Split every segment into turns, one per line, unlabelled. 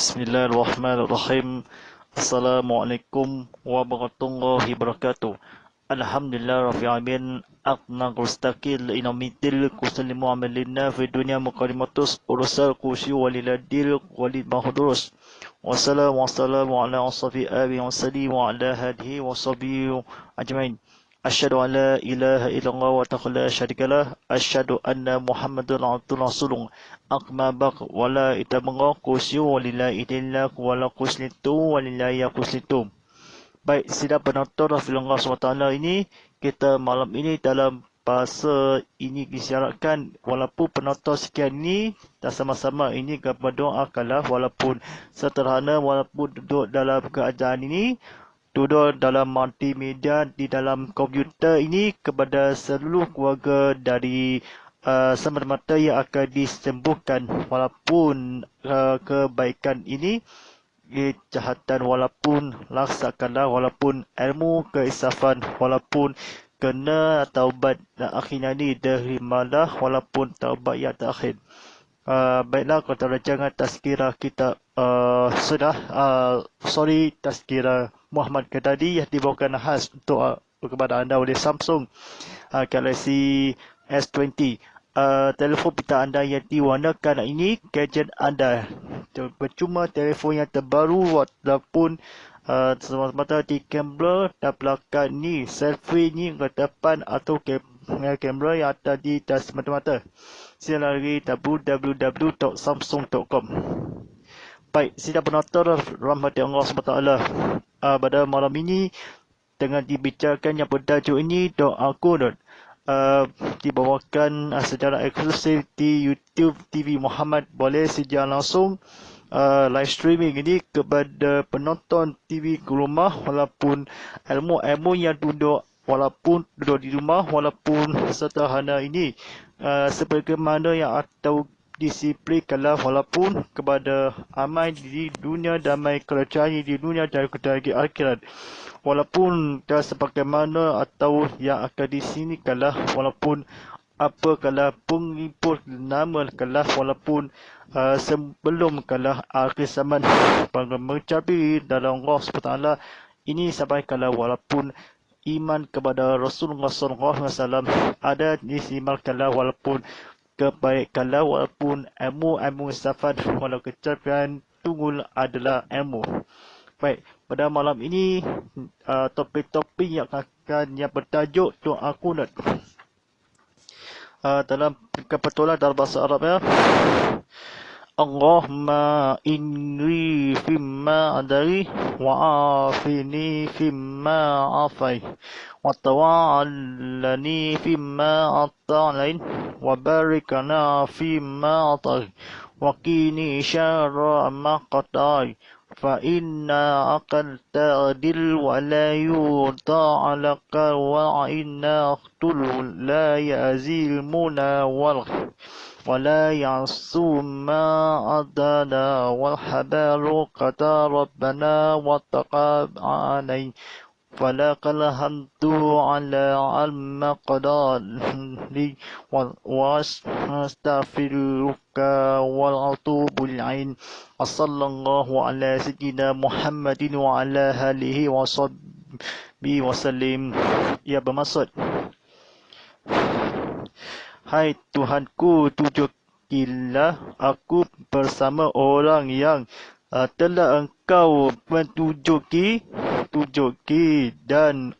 Bismillahirrahmanirrahim. Assalamualaikum warahmatullahi wabarakatuh. Alhamdulillah Rabbil Alamin. Aqna Gustakil Inamitil Kusalimu Amalina Fi dunia Mukarimatus Urusal Kusi Waliladil Walid Mahudurus. Wassalamu ala ashabi abi wa sallim wa ala hadihi wa sahbihi ajmain. Asyhadu an la ilaha illallah wa ta'ala syarikalah. Asyhadu anna Muhammadun abduhu rasulullah. Akma baq wala itamanga kusyu walillahi idillah wala kuslitu walillahi kuslitu. Baik, sidang penonton Rasulullah SWT ini, kita malam ini dalam bahasa ini disyaratkan walaupun penonton sekian ini dan sama-sama ini berdoakanlah walaupun sederhana, walaupun duduk dalam keadaan ini, duduk dalam multimedia di dalam komputer ini kepada seluruh keluarga dari semata-mata yang akan disembuhkan walaupun kebaikan ini kejahatan walaupun laksakanlah walaupun ilmu keisafan walaupun kena taubat dan akhirnya ni derimalah walaupun taubat yang terakhir. Baiklah, kata jangan tazkirah kita tazkirah Muhammad Kedadi yang dibawakan khas untuk kepada anda oleh Samsung Galaxy S20. Telefon pintar anda yang diwarnakan ini gadget anda. Percuma telefon yang terbaru walaupun semata-mata di kamera dan belakang ni selfie ni ke depan atau kamera yang ada di atas semata-mata. Sila lagi www.samsung.com. Baik, sidang penonton rahmati Allah SWT. Pada malam ini dengan dibicarakan yang bertajuk ini doa kunut. Dibawakan secara eksklusif di YouTube TV Muhammad. Boleh secara langsung live streaming ini kepada penonton TV ke rumah walaupun ilmu yang duduk walaupun duduk di rumah walaupun sederhana ini sebagaimana yang atau disiplikanlah walaupun kepada amai di dunia damai kerajaan di dunia dan di akhirat walaupun dan sebagaimana atau yang akan di sini kalah walaupun apa kalah pengikut nama kalah walaupun sebelum kalah akhir zaman mencapai dalam Allah SWT ini sampai kalah walaupun iman kepada Rasulullah SAW ada disimalkanlah walaupun kebaikanlah walaupun ilmu safat walau kecapian tunggul adalah ilmu. Baik, pada malam ini topik-topik yang bertajuk doa kunut. Dalam kebetulan dalam bahasa Arab ya. Allahumma inni fimma adari wa afini fimma afai wa tawa'allani fimma atta'lain wa barikana fimma atai wa qini syarra ma qatai fa inna aqal ta'dil wa la yuta'alaka wa inna aqtul la yazilmuna wal ولا يعصوا ما أدانا والحبال قد ربنا واتقى علي فلك الحمد على المقدار لي واستغفرك والأتوب العين وصلى الله على سيدنا محمد وعلى آله وصحبه وسلم. Ya bermaksud, hai Tuhanku, tunjukilah aku bersama orang yang telah engkau tunjuki dan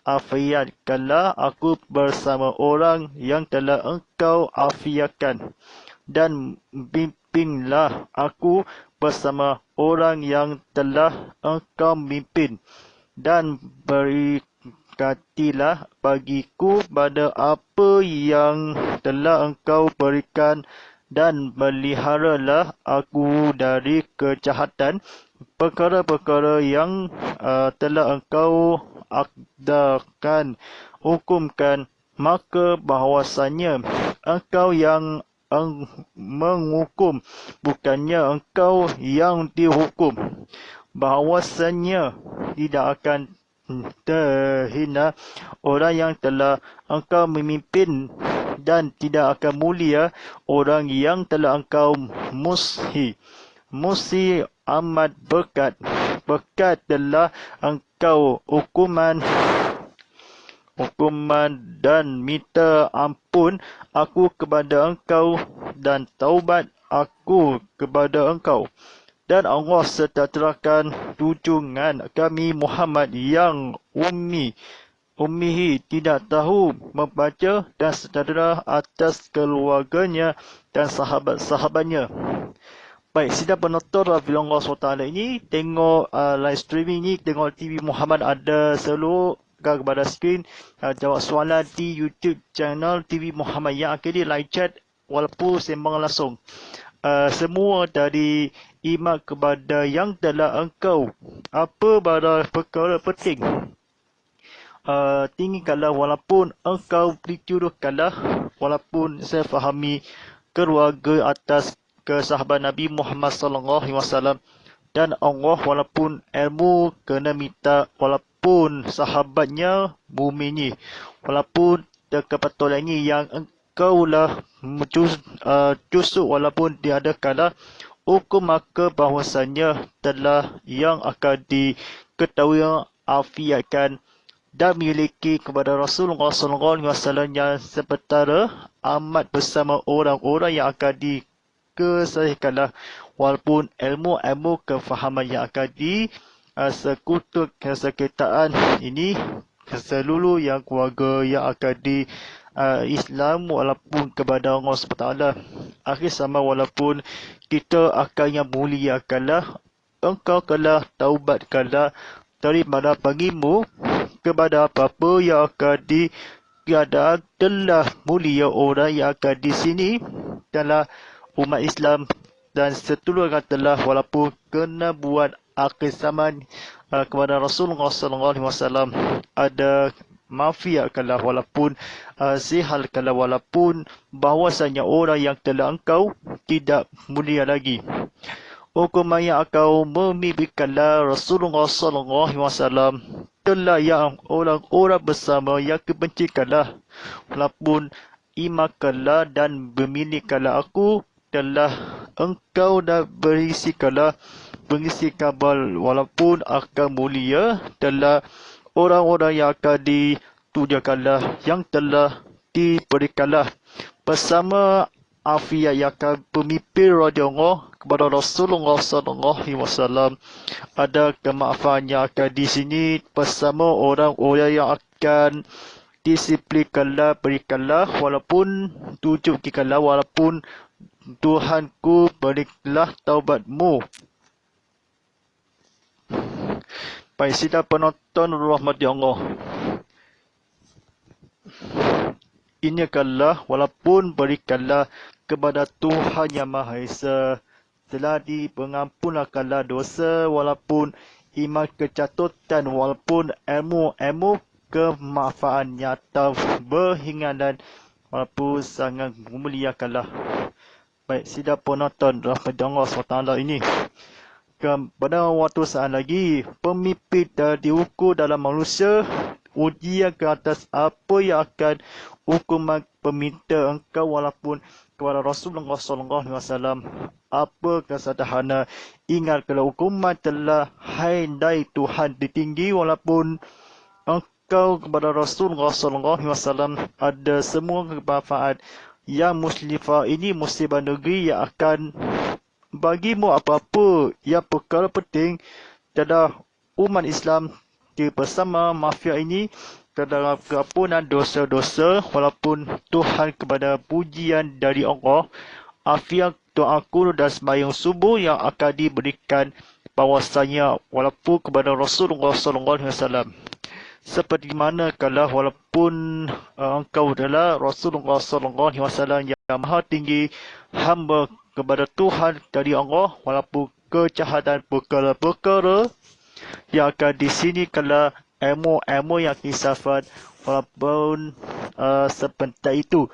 afiatkanlah aku bersama orang yang telah engkau afiatkan dan pimpinlah aku bersama orang yang telah engkau pimpin dan berkatilah bagiku pada apa yang telah engkau berikan dan meliharalah aku dari kejahatan perkara-perkara yang telah engkau adakan hukumkan maka bahawasanya engkau yang menghukum bukannya engkau yang dihukum bahawasanya tidak akan terhina orang yang telah engkau memimpin dan tidak akan mulia orang yang telah engkau musi amat berkat telah engkau hukuman dan minta ampun aku kepada engkau dan taubat aku kepada engkau. Dan Allah sertakan junjungan kami Muhammad yang ummihi tidak tahu membaca dan sejahtera atas keluarganya dan sahabat-sahabatnya. Baik, sidang penonton Rafiullah SWT ini tengok live streaming ni, tengok TV Muhammad ada seluruh kepada skrin, jawab soalan di YouTube channel TV Muhammad yang akan di live chat walaupun sembang langsung. Semua dari iman kepada yang telah engkau apa pada perkara penting tinggikanlah walaupun engkau dicuruhkanlah walaupun saya fahami keluarga atas ke sahabat Nabi Muhammad SAW dan Allah walaupun ilmu kena minta walaupun sahabatnya mumini walaupun kepatulan ini yang engkaulah cusuk walaupun tiada kala hukum maka bahwasanya telah yang akan diketahui afiatkan dan miliki kepada Rasulullah SAW yang sementara amat bersama orang-orang yang akan dikesahkanlah walaupun ilmu kefahaman yang akan disekutuk kesekitaan ini seluruh yang keluarga yang akan di Islam walaupun kepada Allah SWT. Akhir sama walaupun kita akan yang muliakanlah engkau kalah taubat kalah daripada bagimu kepada apa-apa yang akan ditiada telah mulia orang yang akan di sini dalam umat Islam dan seterusnya telah walaupun kena buat akhir zaman kepada Rasulullah SAW ada mafiat kalah walaupun sihal kalah walaupun bahwasanya orang yang telah engkau tidak mulia lagi. Hukuman yang engkau memimpikanlah Rasulullah SAW telah yang orang-orang bersama yang kebencikanlah walaupun imakanlah dan memilikanlah aku telah engkau dah berisi kabar walaupun akan mulia telah orang-orang yang akan ditujukanlah yang telah diberikanlah bersama afiat yang akan pemimpin radhiyallahu kepada Rasulullah SAW ada kemaafan yang akan di sini bersama orang-orang yang akan disiplinkanlah berikanlah walaupun tunjukkanlah walaupun Tuhanku berikanlah taubatmu. Baik, sidang penonton rahmati Allah. Ini adalah walaupun berikanlah kepada Tuhan Yang Maha Esa telah dipengampunkanlah dosa walaupun iman kecatutan walaupun ilmu kemanfaatan nyata berhinganan walaupun sangat memuliakanlah. Baik, sidang penonton rahmati Allah SWT ini. Pada waktu saat lagi, pemimpin diukur dalam manusia, ujian ke atas apa yang akan hukuman peminta engkau walaupun kepada Rasulullah SAW. Apa kesederhana, ingat kalau hukuman telah handai Tuhan ditinggi walaupun engkau kepada Rasulullah SAW ada semua kemanfaat yang muslimah ini musibah negeri yang akan bagimu apa-apa yang perkara penting dalam umat Islam di bersama mafia ini dalam keampunan dosa-dosa walaupun Tuhan kepada pujian dari Allah afiat doaku dan sembahyang subuh yang akan diberikan bahwasanya walaupun kepada Rasulullah SAW seperti mana kalau walaupun engkau adalah Rasulullah SAW yang maha tinggi hamba kepada Tuhan dari Allah walaupun kejahatan perkara-perkara yang akan di sini kalau ilmu yang kisafat walaupun sebentar itu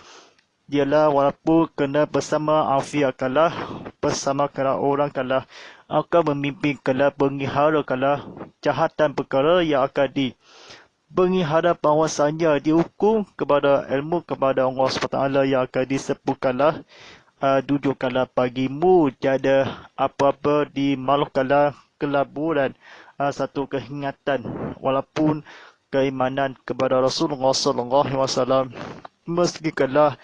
dialah walaupun kena bersama afiat kalah bersama kalah orang kalah akan memimpin kalah penghara kalah jahatan perkara yang akan menghadap bahawasanya dihukum kepada ilmu kepada Allah SWT yang akan disepukanlah dudukkanlah bagimu tiada apa-apa dimalukanlah kelaburan satu keingatan walaupun keimanan kepada Rasulullah SAW meskipun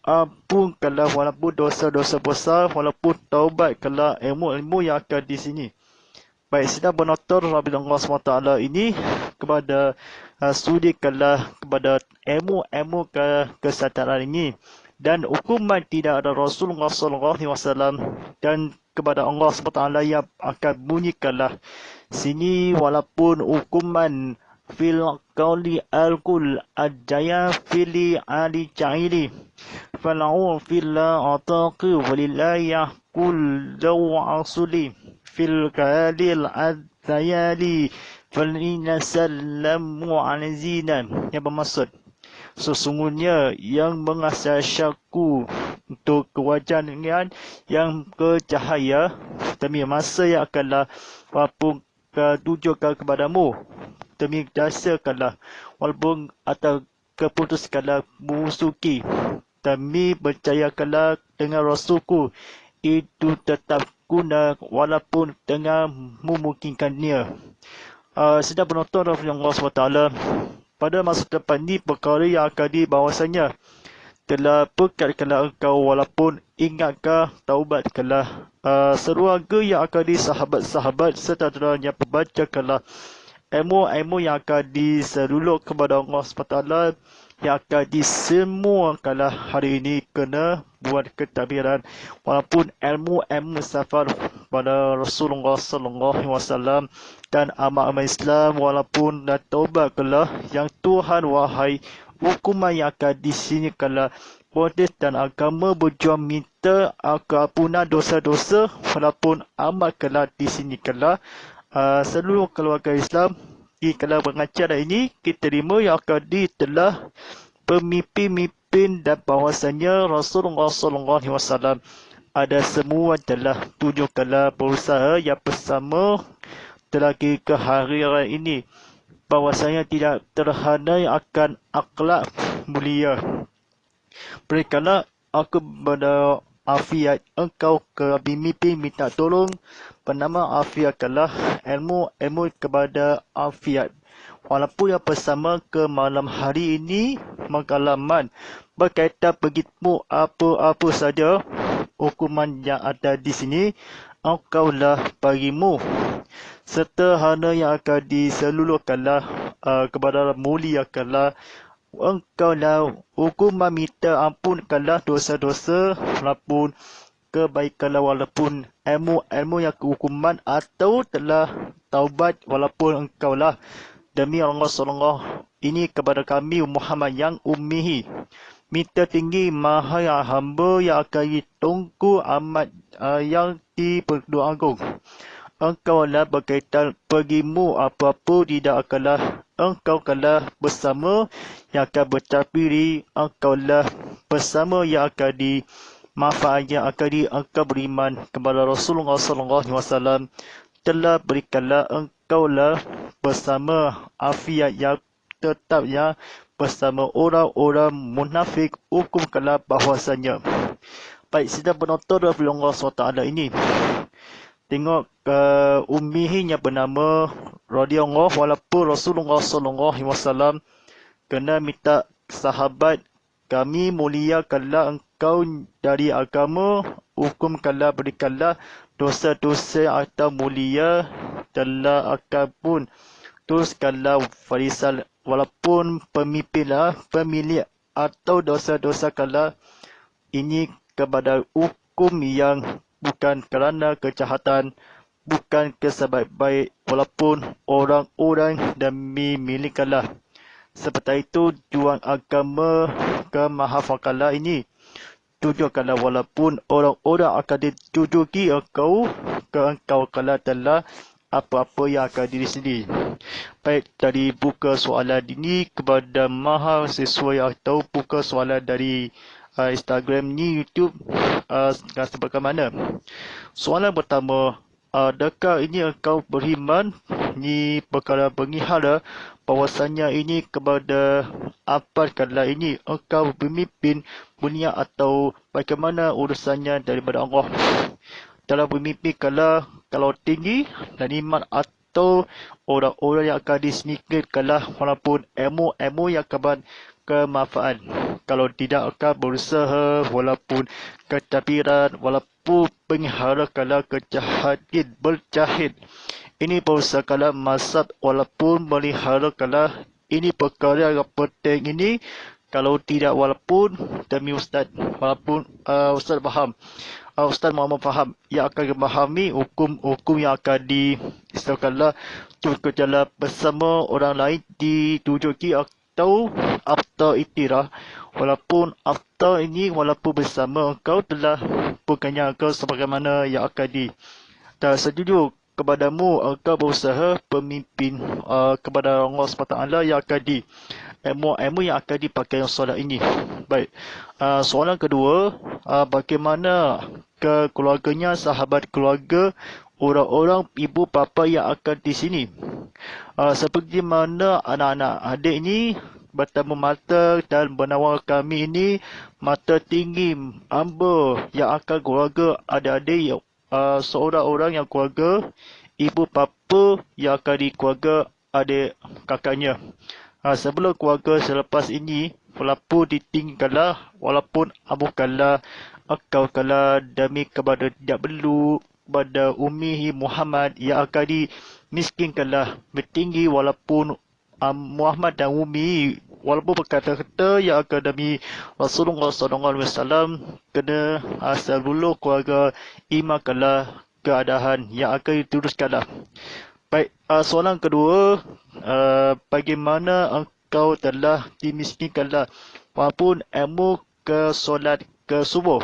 ampunkanlah walaupun dosa-dosa besar walaupun taubat kalau ilmu-ilmu yang akan di sini. Baik, sedang penonton Rabbi Allah SWT ini kepada sudikanlah kepada ilmu-ilmu kesataran ini dan hukuman tidak ada Rasulullah SAW dan kepada Allah SWT yang akan bunyikanlah sini walaupun hukuman fil qawli al-kul ajaya fili ali ja'ili fal'u filla ataqi walillahi yahkul dawa asuli fil kalil al-zayali falina sallamu al-zina yang bermaksud sesungguhnya yang mengasal syaku untuk kewajaran yang kecahaya demi masa yang akanlah walaupun ketujukan kepadamu demi dasakanlah walaupun atau keputuskanlah musuki demi percayakanlah dengan Rasulku itu tetap guna walaupun dengan memungkinkannya. Sedang penonton Allah SWT pada masa depan ini perkara yang akan dibahasanya telah pekatkanlah engkau walaupun ingatkah taubatkanlah seruaga yang akan di sahabat-sahabat serta yang membacakanlah ilmu-ilmu yang akan diseruluk kepada Allah SWT yang akan disemuakanlah hari ini kena buat ketadbiran walaupun ilmu-ilmu safar pada Rasulullah SAW dan amal-amal Islam walaupun dah taubatkanlah yang Tuhan wahai hukuman yang akan disinikanlah Protest dan agama berjuang minta keampunan dosa-dosa walaupun amalkanlah disinikanlah seluruh keluarga Islam di kalau pengacara ini kita terima yang akan ditelah pemimpin-mimpin dan bahawasanya Rasulullah SAW ada semua telah tunjukkanlah berusaha yang bersama terlagi kehariran ini bahawasanya tidak terhadai akan akhlak mulia. Berikanlah aku pada afiat engkau ke pemimpin minta tolong bernama afiatkanlah ilmu kepada afiat walaupun yang bersama ke malam hari ini mengalaman berkaitan begitu apa-apa saja hukuman yang ada di sini engkaulah bagimu serta hana yang akan diseluluhkanlah kepada muliakanlah engkaulah hukuman minta ampunkanlah dosa-dosa walaupun kebaikanlah walaupun ilmu yang kehukuman atau telah taubat walaupun engkaulah demi Allah sallallahu ini kepada kami Muhammad yang ummihi minta tinggi maha yang hamba yang akan ditunggu amat yang diperdoa agung engkaulah berkaitan bagimu apa-apa tidak akanlah engkau kalah bersama yang akan bercapiri engkaulah bersama yang akan di manfaat yang akan engkau beriman kepada Rasulullah SAW telah berikanlah engkaulah bersama afiat yang tetapnya bersama orang-orang munafik hukumkanlah bahawasanya. Baik, sedang penonton Rasulullah SWT ini tengok ummihi yang bernama radhiyallahu walaupun Rasulullah SAW kena minta sahabat kami muliakanlah engkau dari agama hukumkanlah berikanlah dosa-dosa atau mulia telah akan pun teruskanlah farisal walaupun pemimpinlah pemilik atau dosa-dosa kala ini kepada hukum yang bukan kerana kejahatan bukan kesabab baik walaupun orang-orang demi milikkanlah seperti itu juang agama kemahafakanlah ini tujukanlah walaupun orang-orang akan ditujuki engkau kala telah apa-apa yang akan diri sendiri. Baik, dari buka soalan ini kepada mahasiswa atau buka soalan dari Instagram ni YouTube sebagaimana. Soalan pertama, adakah ini engkau beriman ni perkara pengihara bahwasanya ini kepada apa kala ini engkau pemimpin dunia atau bagaimana urusannya daripada Allah. Dalam pemimpin kalau tinggi dan iman atau orang-orang yang akan disingkirkanlah walaupun ilmu yang akan kemanfaat. Kalau tidak akan berusaha walaupun ketapiran walaupun penghara kala kejahatan berjahit. Ini berusaha kala mazhab walaupun melihara kala ini perkara yang penting ini. Kalau tidak walaupun demi ustaz walaupun ustaz faham. Ustaz Muhammad faham yang akan memahami hukum-hukum yang akan diistilahkanlah berjalan bersama orang lain ditujuki atau after itirah walaupun after ini walaupun bersama engkau telah bukannya engkau sebagaimana yang akan dan setuju kepadamu engkau berusaha pemimpin kepada Allah SWT yang akan ilmu yang akan dipakai solat ini. Baik. Soalan kedua, bagaimana keluarganya, sahabat keluarga, orang-orang ibu bapa yang akan di sini. Seperti mana anak-anak adik ini bertemu mata dan menawar kami ini mata tinggi hamba yang akan keluarga adik-adik yang seorang orang yang keluarga ibu bapa yang akan di keluarga adik kakaknya. Sebelum keluarga selepas ini walaupun ditinggallah walaupun abukanlah akau kala demi kepada tidak perlu kepada ummihi Muhammad yang akan dimiskinkanlah bertinggi walaupun Muhammad dan ummi walaupun berkata-kata yang akan demi Rasulullah SAW kena asal dulu keluarga imakanlah keadaan yang akan diteruskanlah. Baik, soalan kedua, bagaimana engkau telah dimiskinkanlah walaupun ilmu ke solat ke subuh.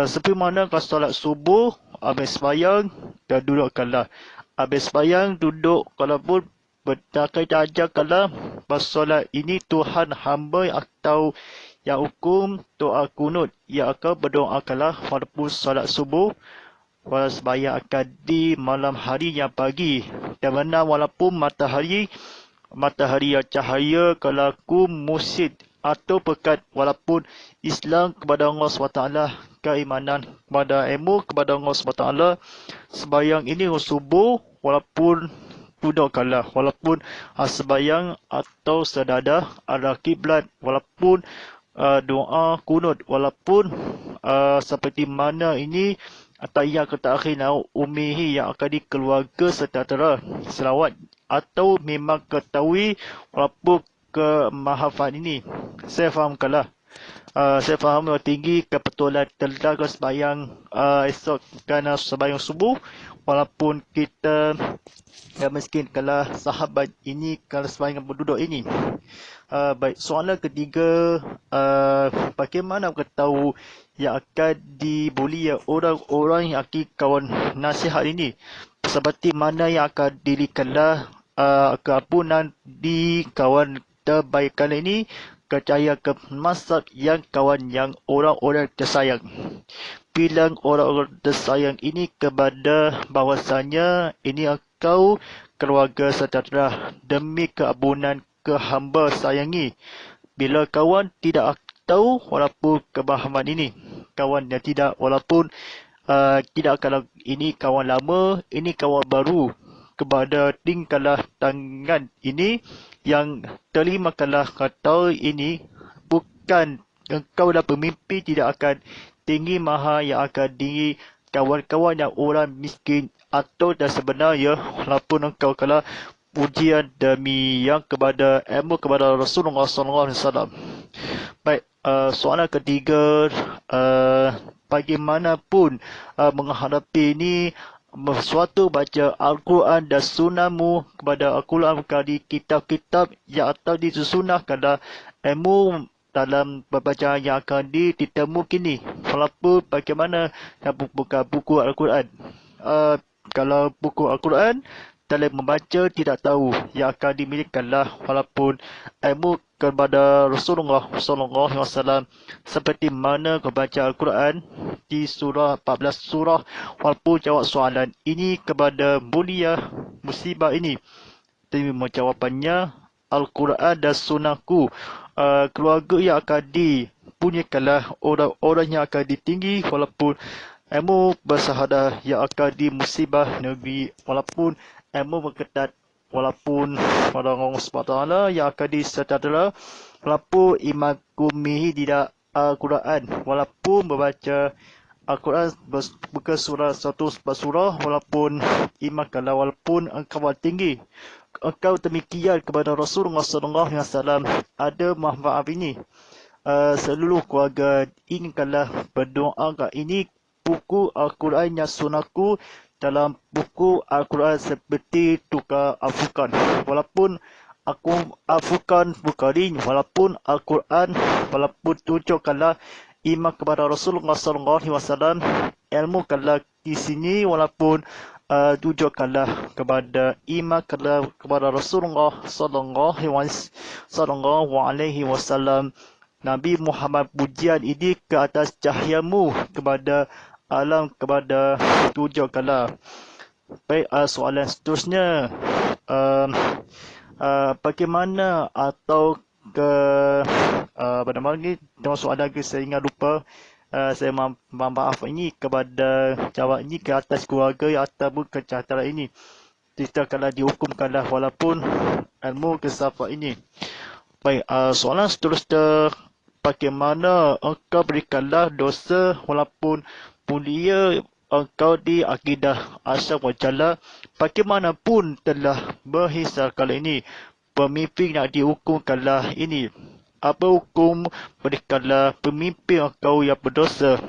Seperti mana kau solat subuh, habis sembahyang dan dudukkanlah. Habis sembahyang duduk kalaupun berdakai ajarkanlah bersolat ini Tuhan hamba atau yang hukum doa kunut yang akan berdoakanlah walaupun solat subuh. Sembahyang akan di malam hari yang pagi dan mana walaupun matahari yang cahaya kalaku musid atau pekat walaupun Islam kepada Allah SWT keimanan kepada ilmu kepada Allah SWT sembahyang ini subuh walaupun dudukkanlah walaupun sembahyang atau sedadah arah kiblat walaupun doa kunut walaupun seperti mana ini Atayah ke ta'khina ummihi yang akan dikeluarga sejahtera selawat atau memang ketahui walaupun kemahafan ini. Saya fahamkanlah. Saya faham yang tinggi kebetulan telah sembahyang esok kerana sembahyang subuh walaupun kita miskin kalau sahabat ini kalau sembahyang berduduk ini. Baik, soalan ketiga, bagaimana kita tahu yang akan dibuli orang-orang yang akan kawan nasihat ini seperti mana yang akan dirikanlah keampunan di kawan kebaikan ini percaya ke mazhab yang kawan yang orang-orang tersayang. Bilang orang-orang tersayang ini kepada bahwasanya ini engkau keluarga sejahtera demi keampunan ke hamba sayangi. Bila kawan tidak tahu walaupun kebahaman ini, kawan yang tidak walaupun tidak kalau ini kawan lama, ini kawan baru kepada tingkalah tangan ini yang terimakanlah kata ini bukan engkau dah pemimpin tidak akan tinggi maha yang akan tinggi kawan-kawan yang orang miskin atau dan sebenarnya walaupun engkau kalau ujian demi yang kepada ilmu kepada Rasulullah SAW. Baik, soalan ketiga, bagaimanapun menghadapi ini suatu baca Al-Quran dan sunnahmu kepada Al-Quran di kitab-kitab yang atau disusunahkan ilmu dalam pembacaan yang akan ditemu kini. Walaupun bagaimana buka buku Al-Quran. Kalau buku Al-Quran dalam membaca tidak tahu yang akan dimilikikanlah walaupun ilmu kepada Rasulullah sallallahu alaihi wasallam seperti mana kebaca Al-Quran di surah 14 surah walaupun jawab soalan ini kepada mulia musibah ini. Terima jawapannya Al-Quran dan sunnahku. Keluarga yang akan dipunyakanlah orang-orang yang akan ditinggi walaupun ilmu bersahadah yang akan dimusibah negeri walaupun ilmu berketat walaupun pada Allah SWT yang akan disetadara walaupun iman kumihi tidak Al-Quran walaupun membaca Al-Quran bukan surah satu surah walaupun iman kalau walaupun engkau tinggi engkau demikian kepada Rasulullah SAW ada manfaat ini. Seluruh keluarga inginkanlah berdoa kat ini buku Al-Quran yang sunahku dalam buku Al-Quran seperti tukar Al-Furqan. Walaupun aku Al-Furqan Bukhari, walaupun Al-Quran, walaupun tunjukkanlah iman kepada Rasulullah SAW, ilmu kalau di sini walaupun tunjukkanlah kepada iman kepada Rasulullah sallallahu alaihi wasallam. Nabi Muhammad pujian ini ke atas cahayamu kepada alam kepada tunjukkanlah. Baik, soalan seterusnya, bagaimana atau ke apa nama lagi? Tengok soalan lagi saya ingat lupa. Saya maaf ini kepada jawab ini ke atas keluarga ataupun kejahatan ini. Kita kalau dihukumkanlah walaupun ilmu kesafat ini. Baik, soalan seterusnya, bagaimana engkau berikanlah dosa walaupun mulia engkau di akidah asyaf wa jalla, bagaimanapun telah berhisar kali ini, pemimpin nak dihukumkanlah ini. Apa hukum berikanlah pemimpin engkau yang berdosa?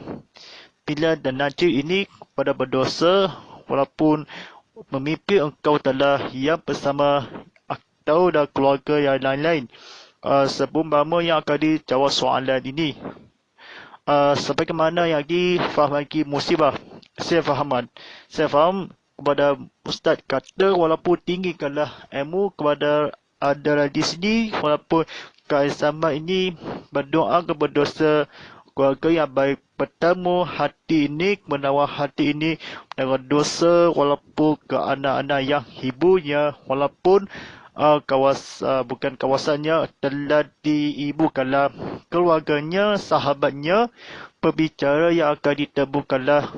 Bila dan najis ini pada berdosa, walaupun memimpin engkau telah yang bersama atau dan keluarga yang lain-lain. Sebelum yang akan dijawab soalan ini. Sebagaimana yang difaham lagi musibah. Saya faham kepada Ustaz kata walaupun tinggikanlah ilmu kepada adalah di sini walaupun keaisaman ini berdoa kepada dosa keluarga yang baik. Pertama, hati ini menawar hati ini dengan dosa walaupun ke anak-anak yang ibunya walaupun bukan kawasannya telah diibukanlah keluarganya, sahabatnya, pembicara yang akan ditemukanlah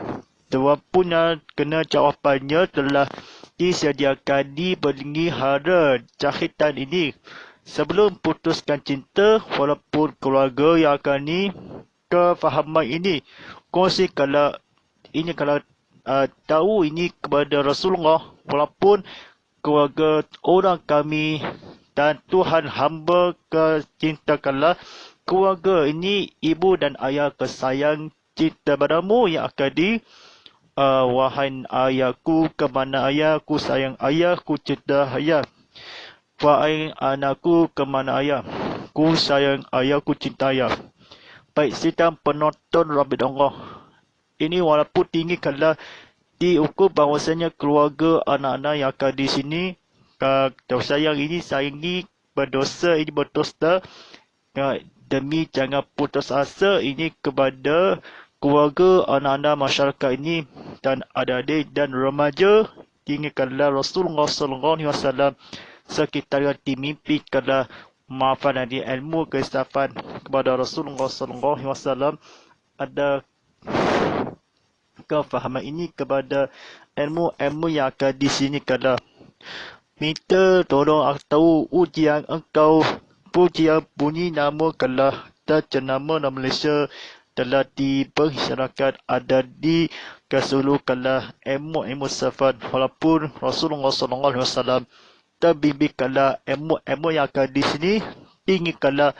walaupun kena jawapannya telah disediakan di pelihara jahitan ini. Sebelum putuskan cinta, walaupun keluarga yang akan ni kefahaman ini, kongsikanlah ini kalau tahu ini kepada Rasulullah, walaupun keluarga orang kami dan Tuhan hamba kecintakanlah keluarga ini, ibu dan ayah kesayang cinta padamu yang akan di wahai ayahku, kemana ayahku sayang ayahku cinta ayah. Wahai anakku, kemana ayah? Ku sayang ayah, ku cinta ayah. Baik, sidang penonton Rabbi Allah. Ini walaupun tinggi kalau diukur bahawasanya keluarga anak-anak yang akan di sini, sayang ini berdosa, ini berdosa. Demi jangan putus asa ini kepada keluarga anak-anak masyarakat ini dan adik-adik dan remaja. Tinggikanlah Rasulullah SAW sekitaran dimimpikanlah maafan dan ilmu keistafan kepada Rasulullah SAW. Ada kefahaman ini kepada ilmu-ilmu yang akan di sini kalau minta tolong tahu ujian engkau pujian bunyi nama kalau terjenama dalam Malaysia telah dipersyarakat ada di keseluruh kalau ilmu-ilmu sifat walaupun Rasulullah SAW terbimbingkanlah ilmu yang akan di sini tinggikanlah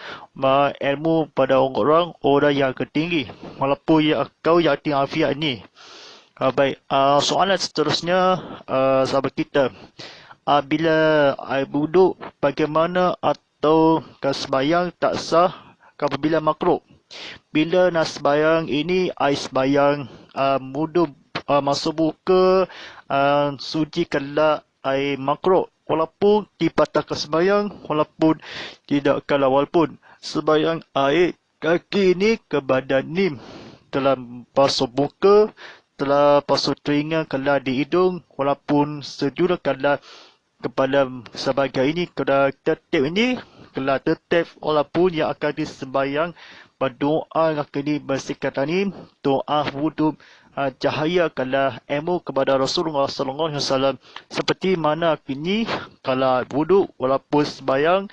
ilmu pada orang yang ketinggi walaupun kau yang tinggi afiat ini. Baik, soalan seterusnya sahabat kita, bila air wuduk bagaimana atau sembahyang tak sah apabila makruh? Bila nak sembahyang ini air sembahyang wuduk masuk buka sucikanlah air makruh walaupun dipatahkan sembahyang, walaupun tidak kalah, walaupun sembahyang air kaki ni ke badan ni, telah basuh muka, telah basuh telinga kalau di hidung, walaupun sejurah kalau kepada sebagai ini, kalau tetap ini, kalau tetap walaupun yang akan disembahyang, berdoa akan dibersihkan ini, doa wudhu cahaya kalau ilmu kepada Rasulullah sallallahu alaihi wasallam, seperti mana kini kalau wudhu walaupun sembahyang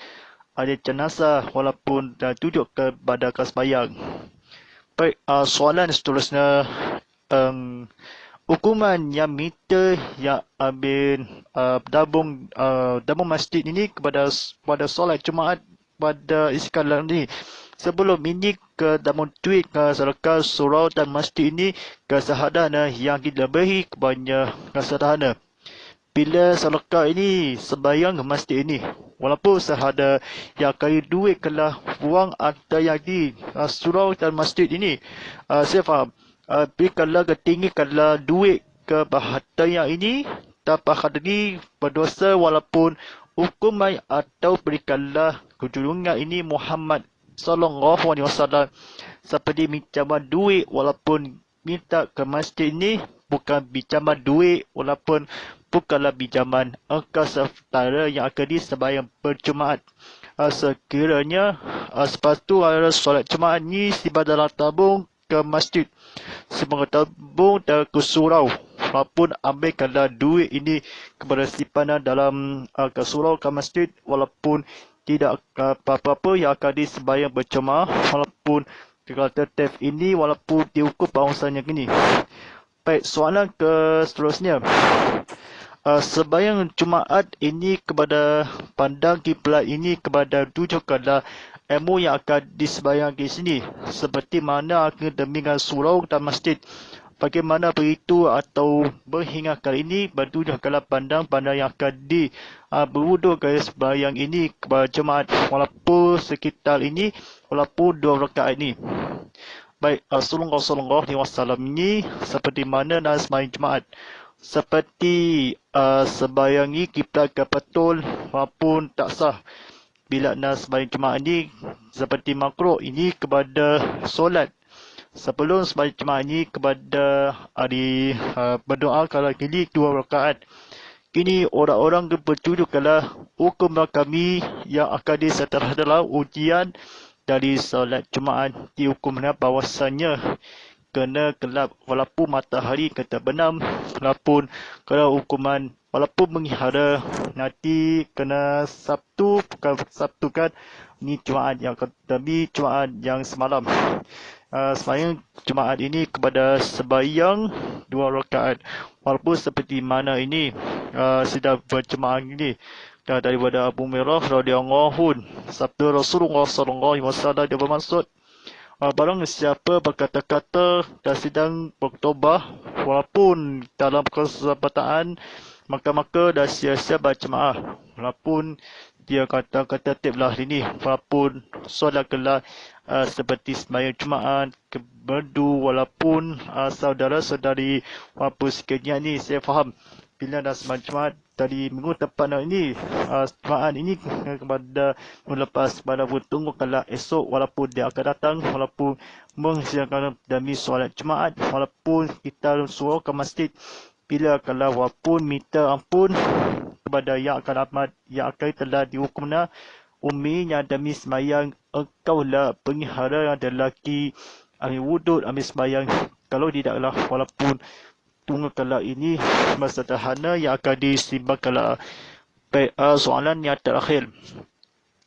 ada jenazah walaupun dah duduk kepada sembahyang. Baik, soalan seterusnya, hukuman yang minta yang ambil dabung masjid ini kepada solat Jumaat pada Iskandar ni. Sebelum ini ke dalam tweet ke sedekah surau dan masjid ini kesahadana yang dilebihi kebanyak kesahadana. Bila sedekah ini sembahyang ke masjid ini, walaupun sahada yang kali duit kelah buang ada yang di surau dan masjid ini, saya faham. Tapi kalau ketinggi kalau duit ke bahata yang ini, dapat hadiri berdosa walaupun hukuman atau berikanlah kejulungan ini Muhammad sallallahu alaihi wasallam seperti pinjaman duit walaupun minta ke masjid ini bukan pinjaman duit walaupun bukanlah pinjaman engkau setara yang akan disembahyang berjumaat. Sekiranya sepatu adalah solat Jumaat ni tiba dalam tabung ke masjid, semoga tabung dan ke surau, walaupun ambilkanlah duit ini kepada simpanan dalam ke surau ke masjid, walaupun tidak apa-apa yang akan disembahyang berjemaah, walaupun kalau tetap ini walaupun dihukum bangsanya gini. Baik, soalan ke seterusnya. Sembahyang Jumaat ini kepada pandang kiblat ini kepada tujukanlah ilmu yang akan disembahyang di sini, seperti mana akan demikian surau dan masjid. Bagaimana begitu atau berhingakan ini bertujukanlah pandang-pandang yang akan berwuduk ke sembahyang ini kepada Jumaat, walaupun sekitar ini, walaupun 2 rakaat ini. Baik, Rasulullah sallallahu alaihi wasallam ini seperti mana dalam sembahyang Jumaat, seperti sembayangi kiblat ke betul walaupun tak sah. Bila nak sembahyang Jumaat ini seperti makruh ini kepada solat sebelum sembahyang Jumaat ini kepada berdoa kalau kini 2 rakaat. Kini orang-orang bertujuh kalau hukum kami yang akan disertai adalah ujian dari solat Jumaat dihukumnya bahawasanya kena gelap walaupun matahari kata benam, walaupun kalau hukuman walaupun menghara nanti kena Sabtu, bukan Sabtu kan, ni Jumaat yang kami Jumaat yang semalam. Sembahyang Jumaat ini kepada sembahyang 2 rakaat, walaupun seperti mana ini sedang berjemaah ini daripada Abu Hurairah radhiyallahu sabda Rasulullah sallallahu alaihi wasallam dia bermaksud, barang siapa berkata-kata dan sedang bertaubat walaupun dalam kesempatan maka dah sia-sia berjemaah, walaupun dia kata-kata tiblah ini, walaupun solat kelak seperti sembahyang Jumaat keberdu, walaupun saudara-saudari walaupun sekiranya ni saya faham bila dah sembahyang Jumaat dari minggu depan ini, Jumaat ini kepada melepas pada tunggu kalau esok walaupun dia akan datang, walaupun menghidupkan demi solat Jumaat, walaupun kita suruh ke masjid, bila kalau walaupun minta ampun kepada yang akan telah dihukumnya umminya demi sembahyang, engkaulah penghara yang lelaki ambil wuduk ambil sembahyang, kalau tidaklah walaupun tunggu kalau ini sederhana yang akan disimbang kalau. Baik, soalan yang terakhir,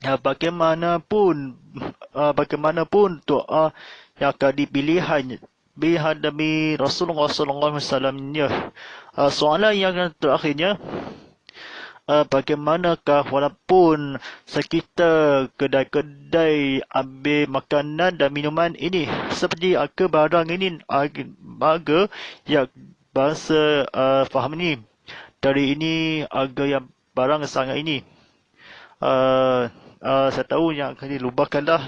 bagaimanapun doa yang akan dipilihan demi Rasulullah sallallahu alaihi wasallam-nya. Soalan yang terakhirnya, bagaimanakah walaupun sekitar kedai-kedai ambil makanan dan minuman ini, seperti harga barang ini, harga yang bahasa faham ini, dari ini harga yang barang sangat ini, saya tahu yang akan dilubahkanlah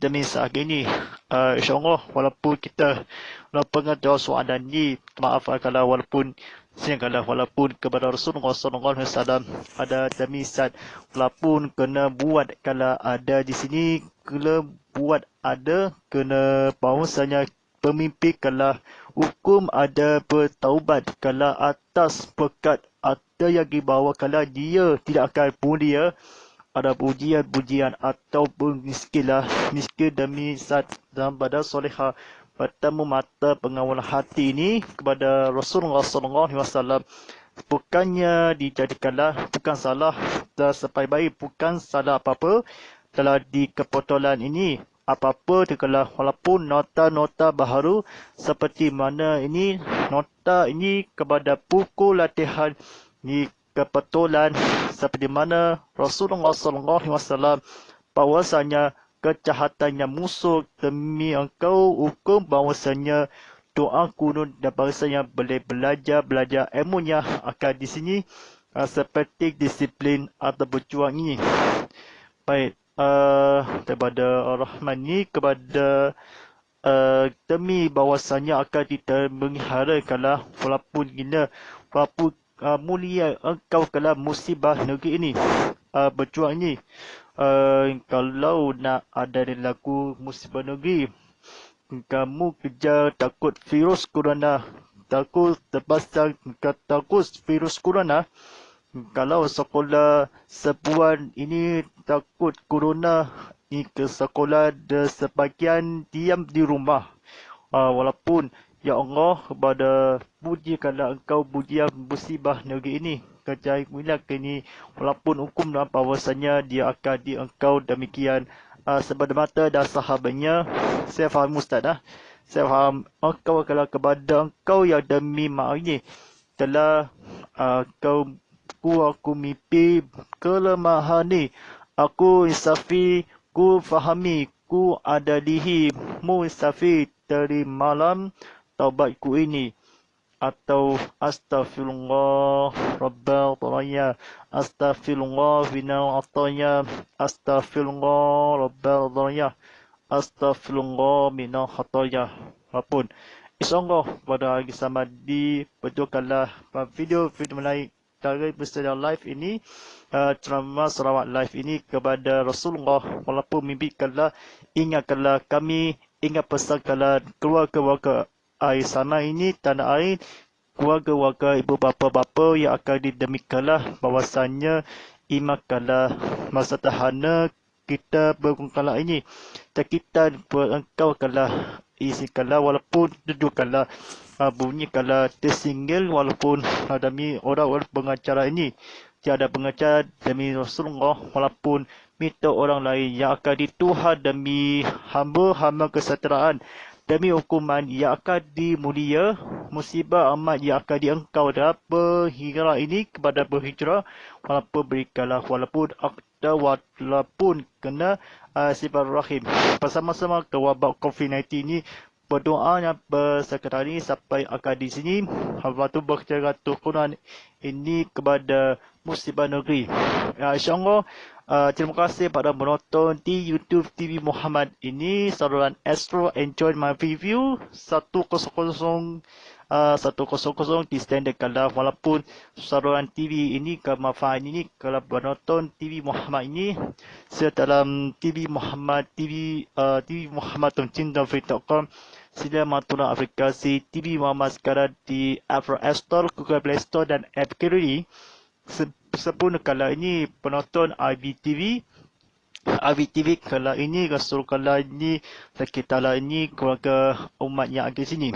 demi saat ini. InsyaAllah walaupun kita walaupun ada soalan ni, maaf kalau walaupun siangkanlah walaupun kepada Rasulullah SAW ada demi saat walaupun kena buat kalau ada di sini kena buat ada kena bahawasanya pemimpin kalau hukum ada bertaubat kalau atas pekat ada yang dibawa kalau dia tidak akan mulia ada pujian-pujian ataupun miskin demi zat dan pada solehah bertemu mata pengawal hati ini kepada Rasulullah SAW bukannya dijadikanlah bukan salah dan sebaik-baik bukan salah apa-apa telah di kebetulan ini apa-apa dikalah walaupun nota-nota baharu seperti mana ini nota ini kepada pukul latihan di kebetulan seperti mana Rasulullah SAW bahwasanya kejahatannya musuh demi engkau hukum bahwasanya doa kunut dan bahwasanya boleh belajar ilmunya akan di sini seperti disiplin atau berjuang ini. Baik, daripada Ar-Rahman ni kepada demi bahwasanya akan kita menghara kalau walaupun mulia engkau kalau musibah negeri ini berjuang ini kalau nak ada lagu musibah negeri kamu kejar takut virus corona takut terpasang takut virus corona kalau sekolah sebulan ini takut corona ni ke sekolah sebagian diam di rumah walaupun ya Allah kepada pujikanlah engkau pujian musibah negeri ini kerja milak ini walaupun hukum dan bahawasanya dia akan di engkau demikian sebab mata dan sahabatnya saya faham Ustaz saya faham engkau kalau kepada engkau yang demi mak ini telah aku mimpi kelemahan ni aku insafi ku fahami ku adalihi mu insafi dari malam taubatku ini atau astaghfirullah rabbal taraya astaghfirullah binal ataya astaghfirullah rabbal taraya astaghfirullah minal khataya apapun insyaallah pada hari sama di betulkanlah video menaik dari bersedia live ini ceramah selawat live ini kepada Rasulullah walaupun mimpikanlah ingatkanlah kami ingat pesankanlah keluarga-keluarga air sana ini tanah air keluarga-keluarga ibu bapa-bapa yang akan didemikanlah bahwasanya imakanlah masa tahana kita berkongkalah ini dan kita berengkau kalah isikanlah walaupun dudukkanlah bunyikanlah tersinggil walaupun demi orang-orang pengacara ini tiada pengacara demi Rasulullah walaupun minta orang lain yang akan dituhan demi hamba-hamba kesejahteraan demi hukuman yang akan dimulia musibah amat yang akan diengkau dalam berhijrah ini kepada berhijrah walaupun berikanlah walaupun akta walaupun kena sifat rahim bersama-sama ke wabak COVID-19 ini berdoanya bersekretari sampai akan di sini waktu bercakap Quran ini kepada musibah negeri insyaAllah terima kasih pada menonton di YouTube TV Muhammad ini saluran Astro enjoy my review 100 di standard kalau walaupun saluran TV ini kemanfaat ini kalau menonton TV Muhammad ini dalam TV Muhammad TV Muhammad Cinta Free.com sila matuna aplikasi TV Muhammad sekarang di Apple App Store, Google Play Store dan App Gallery. Sempurna kalau ini penonton IBTV kalau ini Rasul kalau ini kita lah ini keluarga umat yang ada di sini.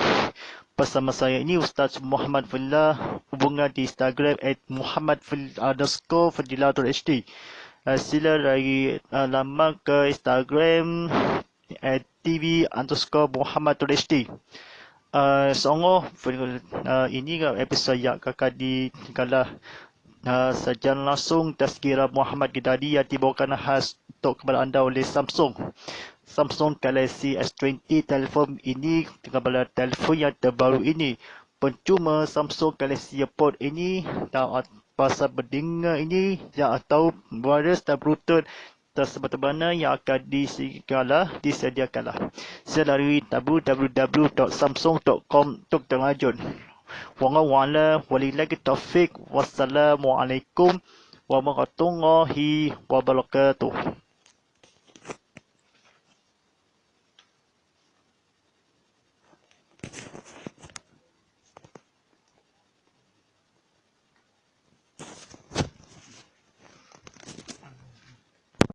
Bersama saya ini Ustaz Muhammad Fillah hubungan di Instagram @muhammad_fadilah.hd. Sila dari laman ke Instagram @tv_muhammad.hd. Seorang ini episod yang akan ditinggallah sajian langsung Tazkirah Muhammad Ghazali yang dibawakan khas untuk kepada anda oleh Samsung Galaxy S20. Telefon ini kepada telefon yang terbaru ini percuma Samsung Galaxy Pod ini dan pasal berdengar ini yang atau wireless dan Bluetooth atas sebagaimana yang akan disediakanlah. Saya dari www.samsung.com Dr. Rajun. Wallahu a'lam walillahi taufik. Wassalamualaikum warahmatullahi wabarakatuh.